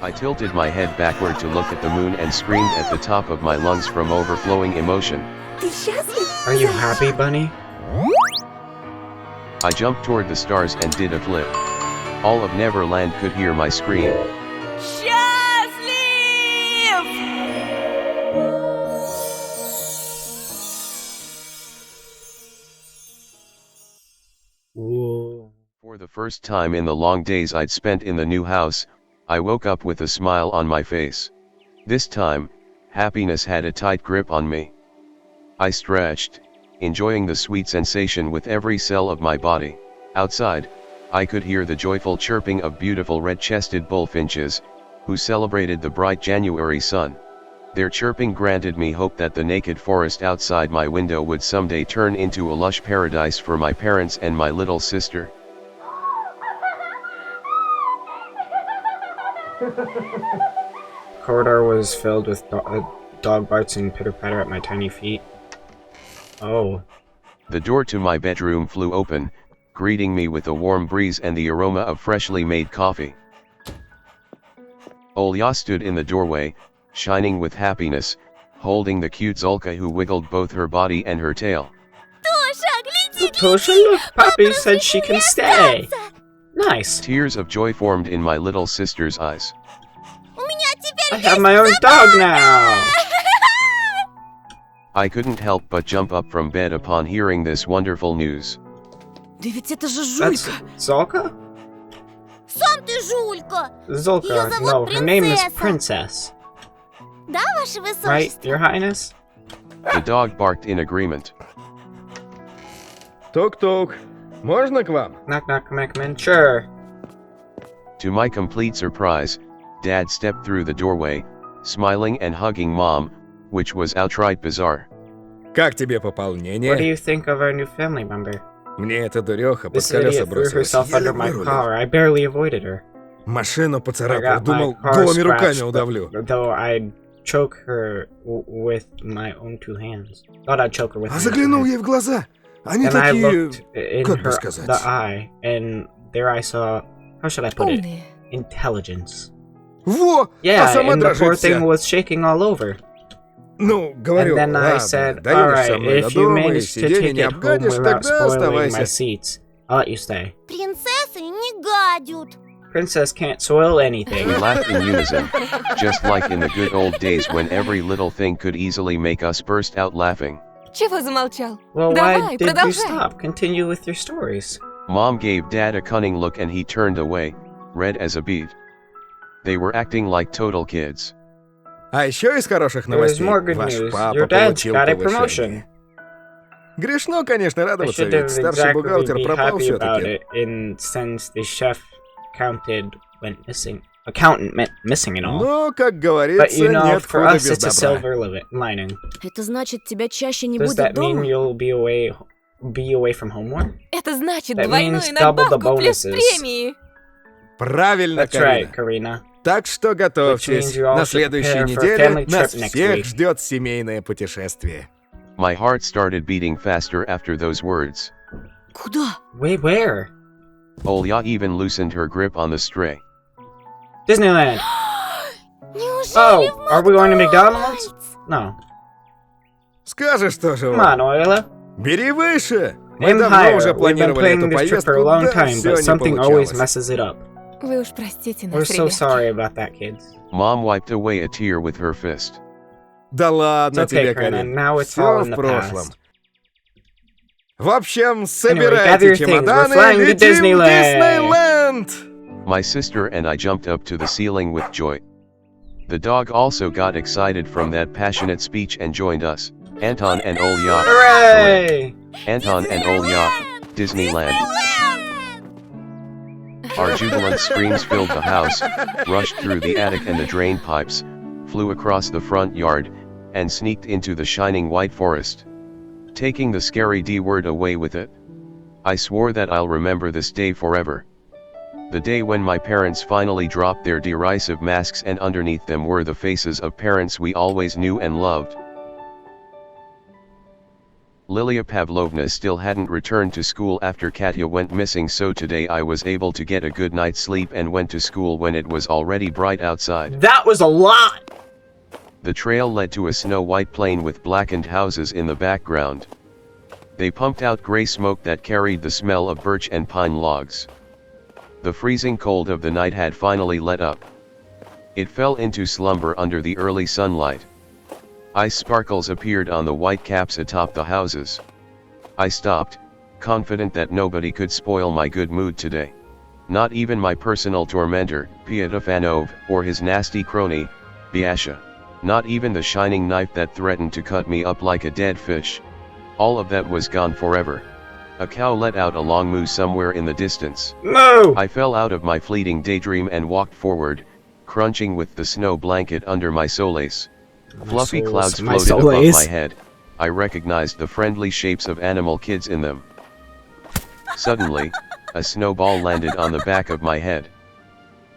I tilted my head backward to look at the moon and screamed at the top of my lungs from overflowing emotion. Are you happy, Bunny? I jumped toward the stars and did a flip. All of Neverland could hear my scream. Whoa. For the first time in the long days I'd spent in the new house, I woke up with a smile on my face. This time, happiness had a tight grip on me. I stretched, enjoying the sweet sensation with every cell of my body. Outside, I could hear the joyful chirping of beautiful red-chested bullfinches, who celebrated the bright January sun. Their chirping granted me hope that the naked forest outside my window would someday turn into a lush paradise for my parents and my little sister. Corridor was filled with dog barks and pitter-patter at my tiny feet. Oh. The door to my bedroom flew open, greeting me with a warm breeze and the aroma of freshly made coffee. Olya stood in the doorway, shining with happiness, holding the cute Zulka who wiggled both her body and her tail. Tosha, look, Papi said she can stay. Nice. Tears of joy formed in my little sister's eyes. I have my own dog now! I couldn't help but jump up from bed upon hearing this wonderful news. That's Zulka? Сам ты жулька! Zulka, no, her name is Princess. Да, ваше высочество? Right, your highness? The dog barked in agreement. Тук-тук. Можно к вам? Knock knock, come in, sure. To my complete surprise, Dad stepped through the doorway, smiling and hugging Mom, which was outright bizarre. Как тебе What do пополнение? you think of our new family member? Мне эта дуреха под This колеса idiot threw бросилась. herself under Еле my вырулил. car. I barely avoided her. Машину I поцарапал. got my Думал, car голыми руками scratched, удавлю. though I'd choke her with my own two hands. Thought I'd choke her with А my заглянул own two ей в глаза. Они hands. And I такие... looked in как бы her сказать? the eye, and there I saw, how should I put it? Intelligence. Во! А Yeah, сама and the poor дрожит thing вся. was shaking all over. Ну, говорю, And then I ладно, said, доедешь со alright, мной до if you дома и manage to сиденье take не it home обгадишь, without тогда spoiling my оставайся. seats, I'll let you stay. Принцессы не гадят. Princess can't soil anything. We laughed in unison, just like in the good old days when every little thing could easily make us burst out laughing. Чего замолчал? Well, why Давай, did you продолжай. stop? Continue with your stories. Mom gave Dad a cunning look and he turned away, red as a beet. They were acting like total kids. А еще из хороших There is новостей. more good Ваш news. папа Your dad's получил got a повышение. promotion. Грешно, конечно, I радоваться, should ведь have старший exactly бухгалтер be пропал happy about все-таки. it in since the chef went missing. Accountant went missing and all. Но, как But говорится, you know, нет for худа us без it's a добра. silver lining. Это значит, тебя чаще не Does будет that mean дома? you'll be away from home more? Это значит That двойную means double the надбавку плюс bonuses. премии. Правильно, That's right, Карина. Karina. Так что готовьтесь. means you all На should следующей prepare for a неделе family нас trip next всех week. ждет семейное путешествие. My heart started beating faster after those words. Куда? Wait, where? Olya even loosened her grip on the stray. Disneyland. Неужели Oh, are we going to McDonald's? No. Скажешь тоже, Come on, Oila. бери выше. Мы Aim давно higher. уже We've been планировали planning эту this trip for a поездку, long да time, все but не something always получалось. messes it up. Вы уж простите We're нас, so ребятки. sorry about that, kids. Mom wiped away a tear with her fist. Да ладно It's okay, тебе, Karina. Карин. Now it's Все all in в the прошлом. past. В общем, gather собирайте your things. We're чемоданы, flying to летим в Disneyland. Диснейленд! My sister and I jumped up to the ceiling with joy. The dog also got excited from that passionate speech and joined us. Anton and Olya. Hooray! Anton and Olya, Disneyland. Our jubilant screams filled the house, rushed through the attic and the drain pipes, flew across the front yard, and sneaked into the shining white forest, taking the scary D word away with it. I swore that I'll remember this day forever. The day when my parents finally dropped their derisive masks and underneath them were the faces of parents we always knew and loved. Lilia Pavlovna still hadn't returned to school after Katya went missing, so today I was able to get a good night's sleep and went to school when it was already bright outside. That was a lot! The trail led to a snow-white plain with blackened houses in the background. They pumped out gray smoke that carried the smell of birch and pine logs. The freezing cold of the night had finally let up. It fell into slumber under the early sunlight. Ice sparkles appeared on the white caps atop the houses. I stopped, confident that nobody could spoil my good mood today. Not even my personal tormentor, Pyatafanov, or his nasty crony, Biasha. Not even the shining knife that threatened to cut me up like a dead fish. All of that was gone forever. A cow let out a long moo somewhere in the distance. No! I fell out of my fleeting daydream and walked forward, crunching with the snow blanket under my soles. Fluffy clouds floated above my head. I recognized the friendly shapes of animal kids in them. Suddenly, a snowball landed on the back of my head.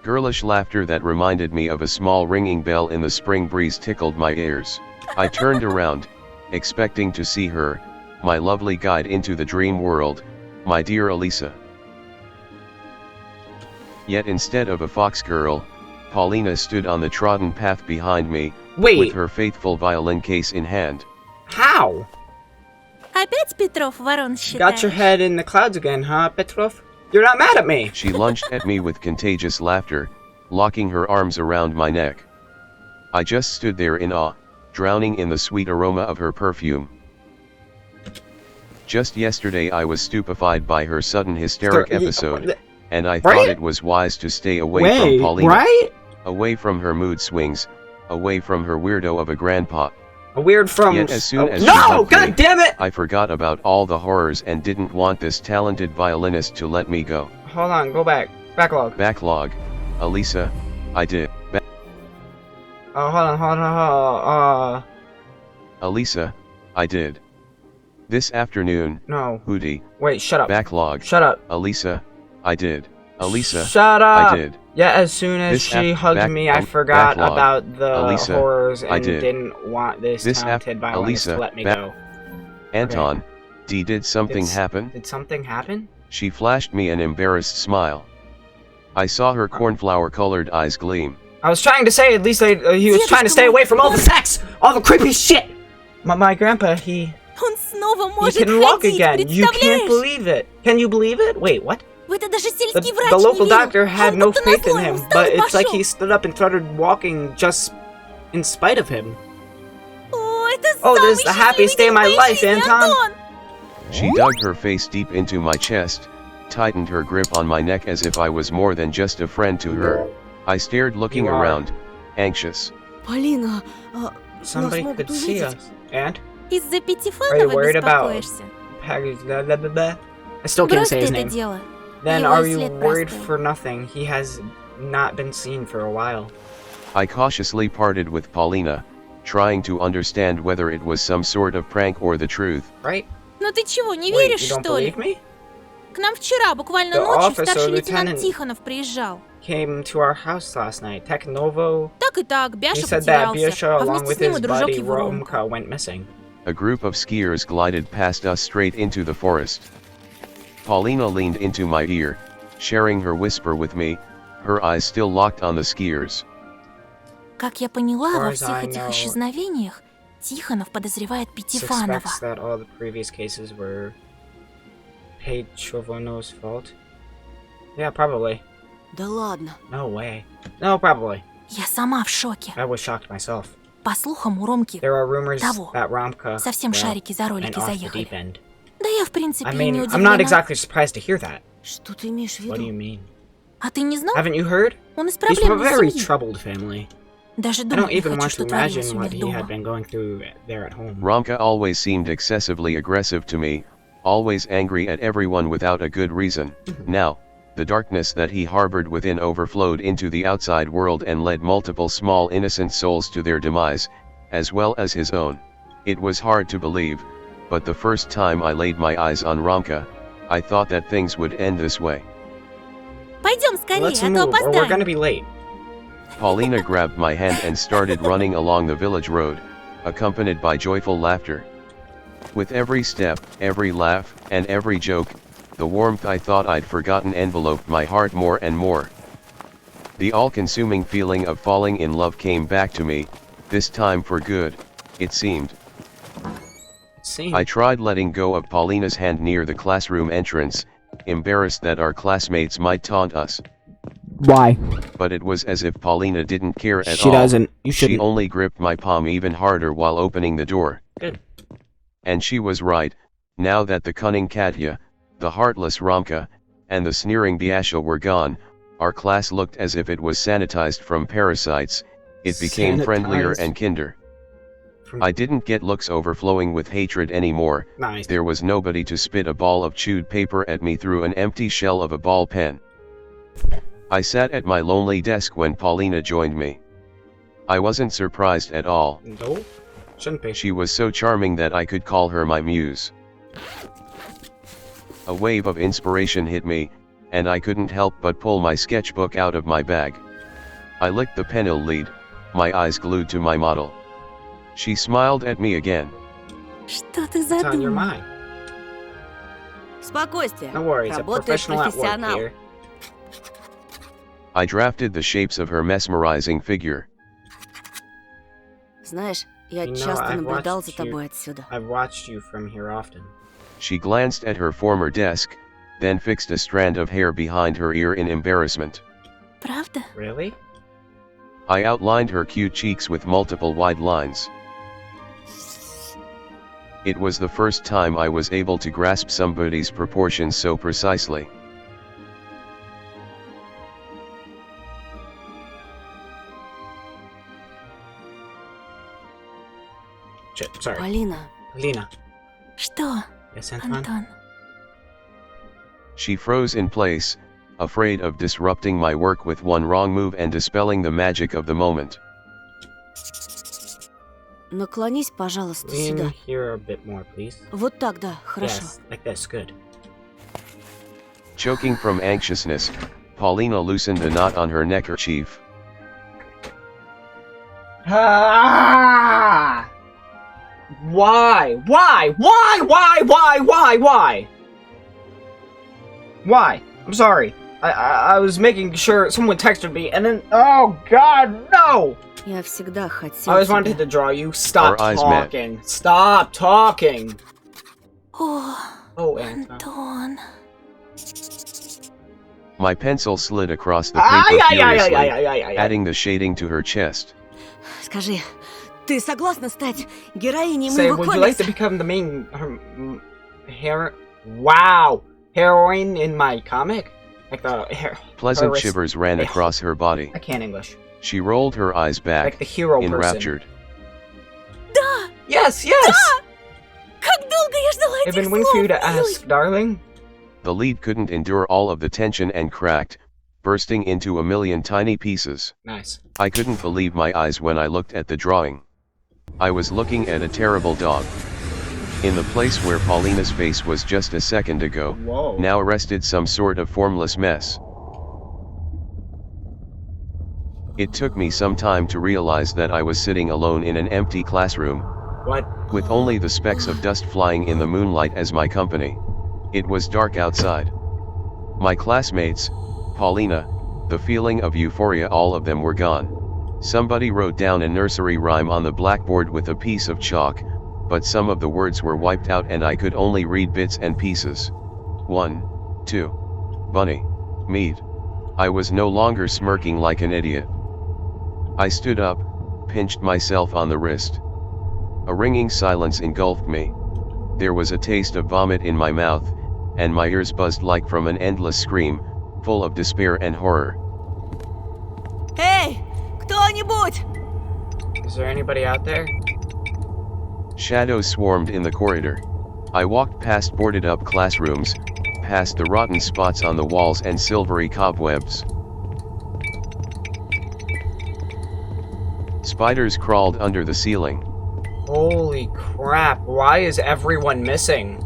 Girlish laughter that reminded me of a small ringing bell in the spring breeze tickled my ears. I turned around, expecting to see her, my lovely guide into the dream world, my dear Elisa. Yet instead of a fox girl, Paulina stood on the trodden path behind me, with her faithful violin case in hand. How? Опять Петров ворон считаешь? Got your head in the clouds again, huh, Petrov? You're not mad at me! She lunged at me with contagious laughter, locking her arms around my neck. I just stood there in awe, drowning in the sweet aroma of her perfume. Just yesterday I was stupefied by her sudden hysteric episode, and I thought it was wise to stay away from Paulina. Right? Away from her mood swings, away from her weirdo of a grandpa. A weird from... Yet as soon as she no! hugged me, God damn it! I forgot about all the horrors and didn't want this talented violinist to let me go. Hold on, go back. Backlog. Backlog. Elisa, I did. Oh, hold on. Elisa, I did. This afternoon. No. Hootie. Wait, shut up. Backlog. Shut up. Elisa, I did. Elisa, shut up. I did. Yeah, as soon as she hugged me, I forgot about the Elisa, horrors and I did. Didn't want this talented violinist to let me go. Anton, did something happen? Did something happen? She flashed me an embarrassed smile. I saw her cornflower-colored eyes gleam. I was trying to say, at least he was trying to stay away from all the sex! All the creepy shit! My grandpa, he can walk again. You can't believe it. Can you believe it? Wait, what? The local doctor had no faith in him, but it's like he stood up and started walking just in spite of him. Oh, this is the happiest day of my life, Anton! She dug her face deep into my chest, tightened her grip on my neck as if I was more than just a friend to her. I stared, looking around, anxious. Полина, Somebody could see us. And? Из-за Are you Пятифанова worried about беспокоишься? I still can't Брось say ты his это name. дело. Then Его are you след worried простыл. for nothing? He has not been seen for a while. I cautiously parted with Paulina, trying to understand whether it was some sort of prank or the truth. Right? Ну ты чего, не Wait, веришь, you don't что ли? believe me? К нам вчера, буквально The ночью, officer, старший Lieutenant- лейтенант Тихонов приезжал. Came to our house last night. Technovo. Так и так, He Бяша said that потерялся, Biasha, а along вместе with с ним his и дружок buddy его Ромка. Romka, went missing. A group of skiers glided past us straight into the forest. Paulina leaned into my ear, sharing her whisper with me, her eyes still locked on the skiers. Как я поняла, Far во as всех I этих know, исчезновениях Тихонов подозревает Пятифанова. Suspects that all the previous cases were Chovono's fault. Yeah, probably. да ладно. No way. No, probably. Я сама в шоке. I was shocked myself. По слухам, у Ромки There are rumors того. that Romka Совсем шарики за went ролики off the заехали. deep end. Да я, в принципе, I и не mean, I'm not удивлена. exactly surprised to hear that. Что ты имеешь в What do you виду? mean? А ты не знал? Haven't you heard? Он из He's from a проблемной very семьи. troubled family. Даже I don't думать не even хочу, want to что творилось imagine у what них he had дома. been going through there at home. Romka always seemed excessively aggressive to me, always angry at everyone without a good reason. Now, the darkness that he harbored within overflowed into the outside world and led multiple small innocent souls to their demise, as well as his own. It was hard to believe, but the first time I laid my eyes on Romka, I thought that things would end this way. Пойдем скорее, Let's а то move, or we're gonna опоздаем. be late. Paulina grabbed my hand and started running along the village road, accompanied by joyful laughter. With every step, every laugh, and every joke, the warmth I thought I'd forgotten enveloped my heart more and more. The all-consuming feeling of falling in love came back to me, this time for good, it seemed. I tried letting go of Paulina's hand near the classroom entrance, embarrassed that our classmates might taunt us. Why? But it was as if Paulina didn't care at all. She doesn't. You shouldn't. She only gripped my palm even harder while opening the door. Good. And she was right, now that the cunning Katya, the heartless Romka, and the sneering Biasha were gone, our class looked as if it was sanitized from parasites, it became friendlier and kinder. I didn't get looks overflowing with hatred anymore. Nice. There was nobody to spit a ball of chewed paper at me through an empty shell of a ball pen. I sat at my lonely desk when Paulina joined me. I wasn't surprised at all. No, shouldn't be. She was so charming that I could call her my muse. A wave of inspiration hit me, and I couldn't help but pull my sketchbook out of my bag. I licked the pencil lead, my eyes glued to my model. She smiled at me again. Что ты It's on your задумал? mind. Спокойствие. No worries, a Работаешь professional at work профессионал. here. I drafted the shapes of her mesmerizing figure. Знаешь, я You know, часто I've наблюдал за watched you. тобой отсюда. I've watched you from here often. She glanced at her former desk, then fixed a strand of hair behind her ear in embarrassment. Правда? Really? I outlined her cute cheeks with multiple wide lines. It was the first time I was able to grasp somebody's proportions so precisely. Shit, sorry. Полина, Lena. Что, Yes, Anton? Антон? She froze in place, afraid of disrupting my work with one wrong move and dispelling the magic of the moment. наклонись, пожалуйста, Lean сюда. here a bit more, please. Вот так, да, хорошо. Yes, like this, good. Choking from anxiousness, Paulina loosened the knot on her neckerchief. Ah! Why? Why? Why? Why? Why? Why? Why? Why? I'm sorry. I was making sure someone texted me and then oh god no! Я всегда хотел I always тебя. wanted to draw you. Stop Our eyes met. talking. Stop talking. О, Oh, Anton. Антон. My pencil slid across the paper furiously, Ay. adding the shading to her chest. Скажи, ты согласна стать героиней Say, моего would you like to комикса? become the main wow, heroine in my comic? Like the Pleasant terrorist- shivers ran across her body. I can't English. She rolled her eyes Like back, the hero person. enraptured. Да! Yes, yes. Как долго я ждала I've этих been waiting for you to слов, милый! ask, darling. The lead couldn't endure all of the tension and cracked, bursting into a million tiny pieces. Nice. I couldn't believe my eyes when I looked at the drawing. I was looking at a terrible dog. In the place where Paulina's face was just a second ago, Whoa. now rested some sort of formless mess. It took me some time to realize that I was sitting alone in an empty classroom, What? with only the specks of dust flying in the moonlight as my company. It was dark outside. My classmates, Paulina, the feeling of euphoria, all of them were gone. Somebody wrote down a nursery rhyme on the blackboard with a piece of chalk, but some of the words were wiped out and I could only read bits and pieces. 1, 2. Bunny. Mead. I was no longer smirking like an idiot. I stood up, pinched myself on the wrist. A ringing silence engulfed me. There was a taste of vomit in my mouth, and my ears buzzed like from an endless scream, full of despair and horror. Эй, кто-нибудь! Is there anybody out there? Shadows swarmed in the corridor. I walked past boarded-up classrooms, past the rotten spots on the walls and silvery cobwebs. Spiders crawled under the ceiling. Holy crap, why is everyone missing?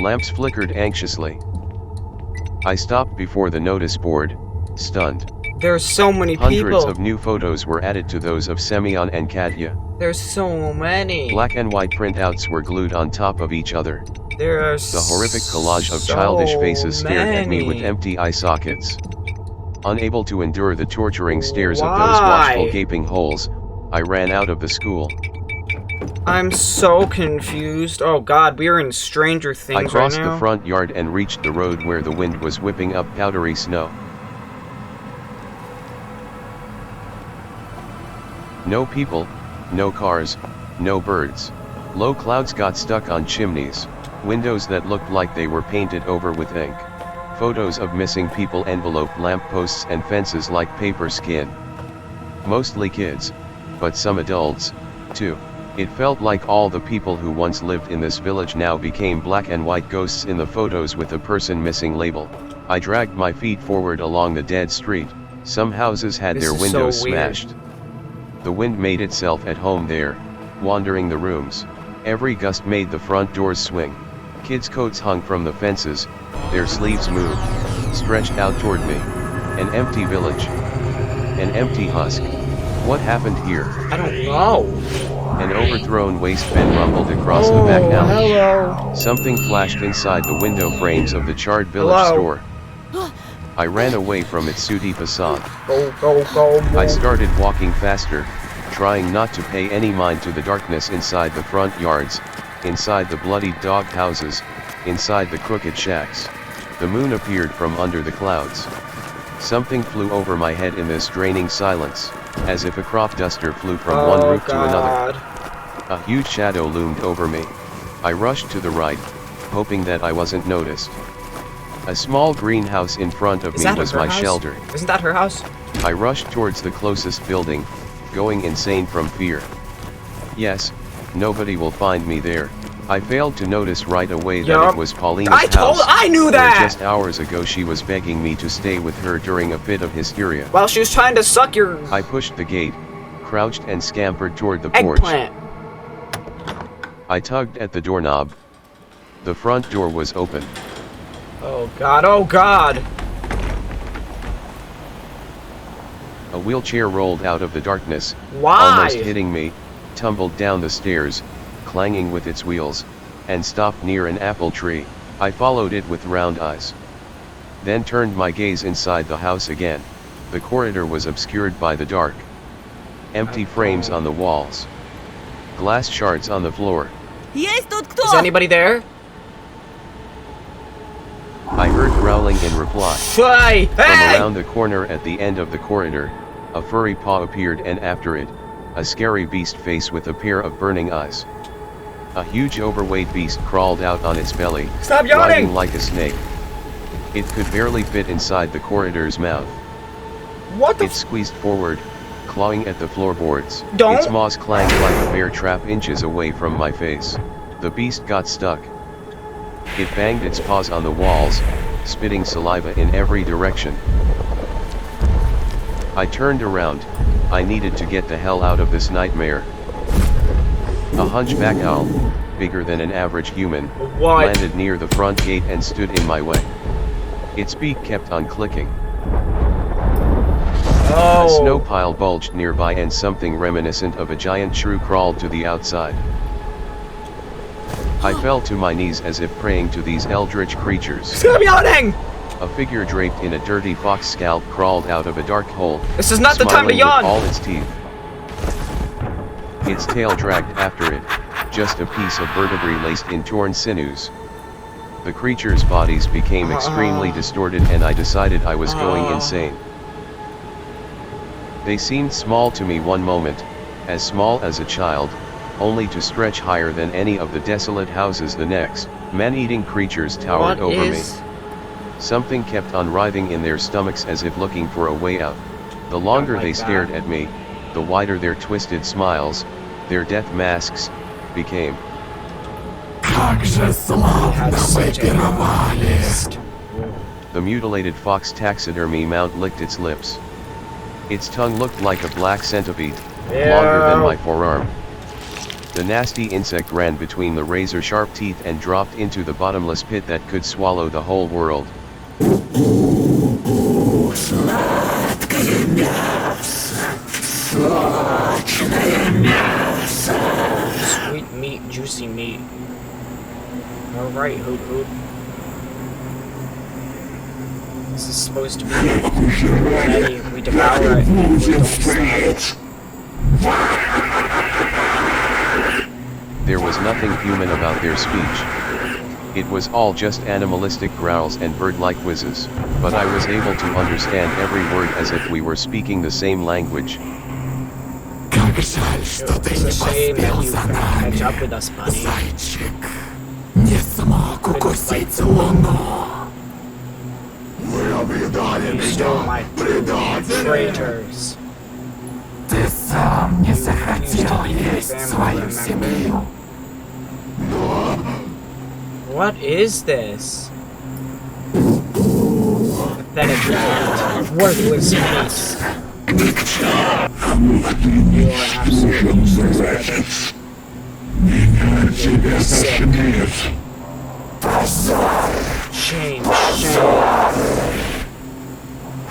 Lamps flickered anxiously. I stopped before the notice board, stunned. There's so many Hundreds people. of new photos were added to those of Semyon and Katya. There's so many. Black and white printouts were glued on top of each other. There are The horrific collage of childish faces stared at me with empty eye sockets. Unable to endure the torturing stares of those watchful gaping holes, I ran out of the school. I'm so confused. Oh god, we're in Stranger Things right now. I crossed the front yard and reached the road where the wind was whipping up powdery snow. No people, no cars, no birds. Low clouds got stuck on chimneys, windows that looked like they were painted over with ink. Photos of missing people enveloped lampposts and fences like paper skin. Mostly kids, but some adults, too. It felt like all the people who once lived in this village now became black and white ghosts in the photos with a person missing label. I dragged my feet forward along the dead street. Some houses had their windows smashed. The wind made itself at home there, wandering the rooms. Every gust made the front doors swing. Kids' coats hung from the fences, their sleeves moved, stretched out toward me. An empty village. An empty husk. What happened here? I don't know. An overthrown waste bin rumbled across the back alley. Hello. Something flashed inside the window frames of the charred village store. I ran away from its sooty facade. Go. I started walking faster, trying not to pay any mind to the darkness inside the front yards, inside the bloodied dog houses, inside the crooked shacks. The moon appeared from under the clouds. Something flew over my head in this draining silence, as if a crop duster flew from one roof to another. A huge shadow loomed over me. I rushed to the right, hoping that I wasn't noticed. A small greenhouse in front of me was my shelter. Isn't that her house? I rushed towards the closest building, going insane from fear. Yes, nobody will find me there. I failed to notice right away that it was Paulina's house. I knew that! Where just hours ago she was begging me to stay with her during a fit of hysteria. While she was trying to suck your... I pushed the gate, crouched and scampered toward the porch. Eggplant. I tugged at the doorknob. The front door was open. Oh god. A wheelchair rolled out of the darkness, Why? almost hitting me, tumbled down the stairs, clanging with its wheels, and stopped near an apple tree. I followed it with round eyes. Then turned my gaze inside the house again. The corridor was obscured by the dark. Empty frames on the walls. Glass shards on the floor. Есть тут кто? Is anybody there? I heard growling in reply. Hey! From around the corner at the end of the corridor, a furry paw appeared, and after it, a scary beast face with a pair of burning eyes. A huge overweight beast crawled out on its belly, Stop yawning! writhing like a snake. It could barely fit inside the corridor's mouth. What the It squeezed forward, clawing at the floorboards. Don't- Its maws clanged like a bear trap inches away from my face. The beast got stuck. It banged its paws on the walls, spitting saliva in every direction. I turned around. I needed to get the hell out of this nightmare. A hunchback owl, bigger than an average human, What? landed near the front gate and stood in my way. Its beak kept on clicking. Oh. A snow pile bulged nearby and something reminiscent of a giant shrew crawled to the outside. I fell to my knees as if praying to these eldritch creatures. Stop yawning! A figure draped in a dirty fox scalp crawled out of a dark hole. This is not the time to smiling yawn! with all its teeth. Its tail dragged after it, just a piece of vertebrae laced in torn sinews. The creatures' bodies became extremely distorted and I decided I was going insane. They seemed small to me one moment, as small as a child, only to stretch higher than any of the desolate houses the next. Man-eating creatures towered over me. Something kept on writhing in their stomachs as if looking for a way out. The longer they stared at me, the wider their twisted smiles, their death masks, became. The mutilated fox taxidermy mount licked its lips. Its tongue looked like a black centipede, longer than my forearm. The nasty insect ran between the razor-sharp teeth and dropped into the bottomless pit that could swallow the whole world. Sweet meat, juicy meat. Alright, Hoot Hoot. This is supposed to be Eddie, we devour it. We don't stop. There was nothing human about their speech. It was all just animalistic growls and bird-like whizzes, but I was able to understand every word as if we were speaking the same language. It's a shame that you couldn't catch up with us, buddy. You stole my traitors. What is this? Pathetic idiot. Worthless beast. You are absolutely useless, brother. Sick. Shame, shame.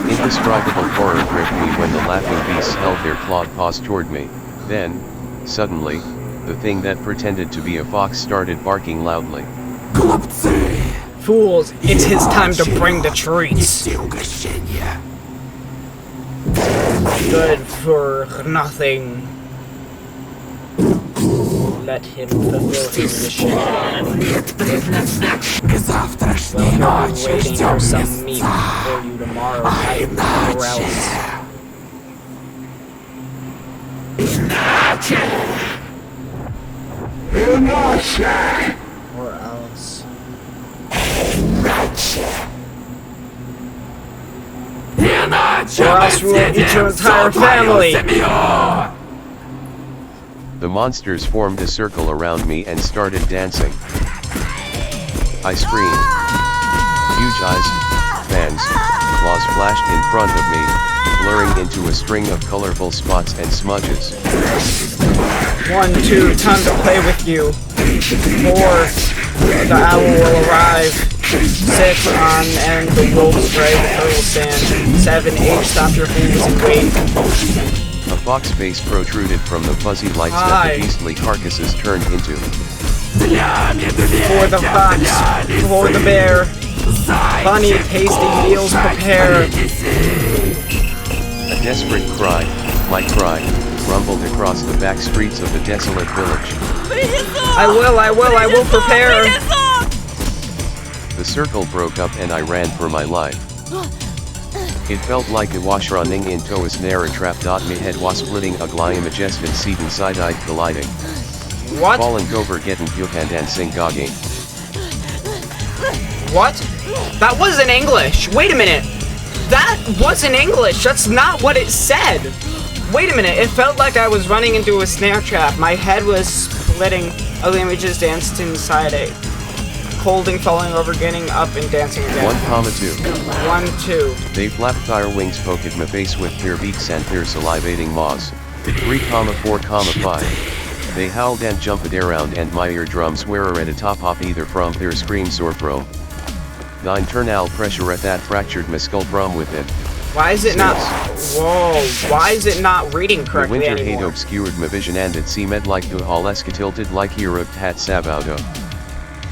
Indescribable horror gripped me when the laughing beasts held their clawed paws toward me. Then, suddenly, the thing that pretended to be a fox started barking loudly. Fools, it's his time to bring the treats. Good for nothing. Let him fulfill his mission. Well, he'll be waiting for some meat for you tomorrow night, or else. Or else. Or else we will eat your entire family! The monsters formed a circle around me and started dancing. I screamed. Huge eyes, fangs, claws flashed in front of me, blurring into a string of colorful spots and smudges. 1, 2, time to play with you. 4, the owl will arrive. 6, on and the wolf spray the turtle stand. 7, 8, stop your fingers and wait. A fox face protruded from the fuzzy lights that the beastly carcasses turned into. For the fox, for the bear, bunny, tasty meals prepare. A desperate cry, my cry, rumbled across the back streets of the desolate village. I will prepare. The circle broke up and I ran for my life. It felt like a wash running into a snare trap. Me head was splitting a glyam majestic seat inside I colliding. What? Falling over getting pupan and sing gagging. What? That wasn't English. Wait a minute. That wasn't English. That's not what it said. Wait a minute. It felt like I was running into a snare trap. My head was splitting. Other images danced inside it. Holding, falling over, getting up, and dancing again. 1,2. 1, 2. They flapped their wings, poked my face with their beaks and their salivating maws. 3, 4, 5. They howled and jumped around and my eardrums were at a top of either from their screams or from the internal pressure at that fractured my skull from within. Why is it not? Whoa! Why is it not reading correctly The winter hate anymore? obscured my vision and it seemed like the hall esca tilted like Europe hat sabaudo.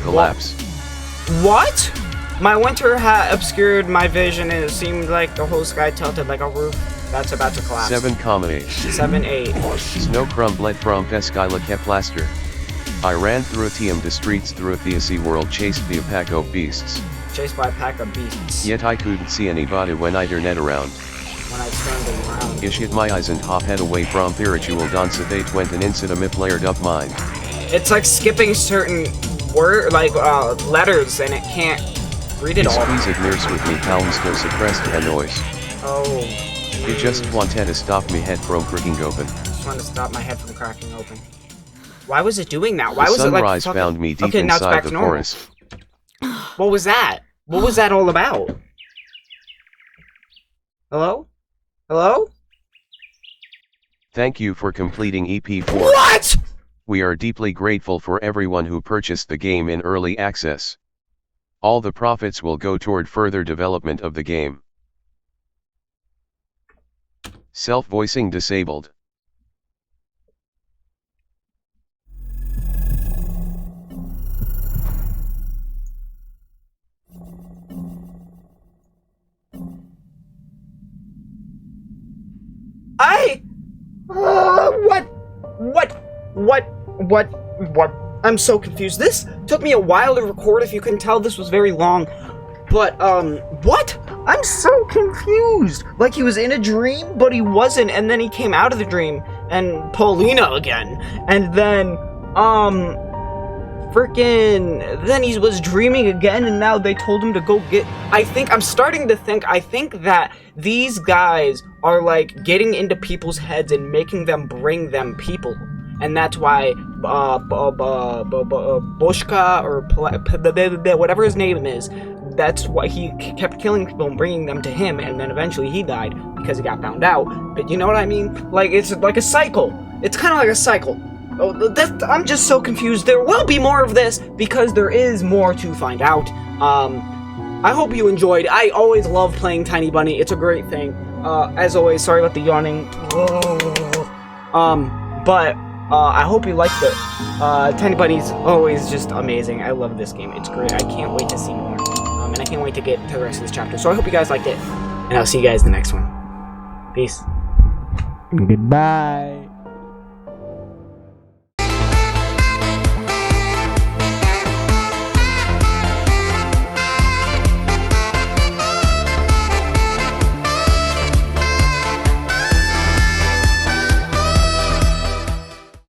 Collapse. What? My winter hat obscured my vision and it seemed like the whole sky tilted like a roof that's about to collapse. 7,8. 7, 8. Snow crumb bled from Peskyla Keplaster. I ran through the streets through the world chased the pack of beasts. Chased by a pack of beasts. Yet I couldn't see anybody when I net around. When I turned around. I hit my eyes and hop head away from spiritual dance they went an incident flared up mine. It's like skipping certain letters and it can't read it all. Squeezed nurse with me calms to suppressed a noise. Oh. It just wanted to stop me head from cracking open. Just wanted to stop my head from cracking open. Why was it doing that? Why was it like sunrise found me deep okay, now it's inside back the to normal. forest. What was that? What was that all about? Hello? Hello? Thank you for completing EP4. What? We are deeply grateful for everyone who purchased the game in early access. All the profits will go toward further development of the game. Self-voicing disabled. what? I'm so confused. This took me a while to record. If you couldn't tell, this was very long. But, what? I'm so confused. Like, he was in a dream, but he wasn't, and then he came out of the dream, and Paulina again, and then, then he was dreaming again, and now they told him to go get, I think that these guys are, like, getting into people's heads and making them bring them people. And that's why, Boshka, or whatever his name is, that's why he kept killing people and bringing them to him, and then eventually he died, because he got found out. But you know what I mean? Like, it's like a cycle. It's kind of like a cycle. Oh, I'm just so confused. There will be more of this, because there is more to find out. I hope you enjoyed. I always love playing Tiny Bunny. It's a great thing. As always, sorry about the yawning. I hope you liked it. Tiny Bunny's always just amazing. I love this game. It's great. I can't wait to see more. And I can't wait to get to the rest of this chapter. So I hope you guys liked it. And I'll see you guys in the next one. Peace. Goodbye.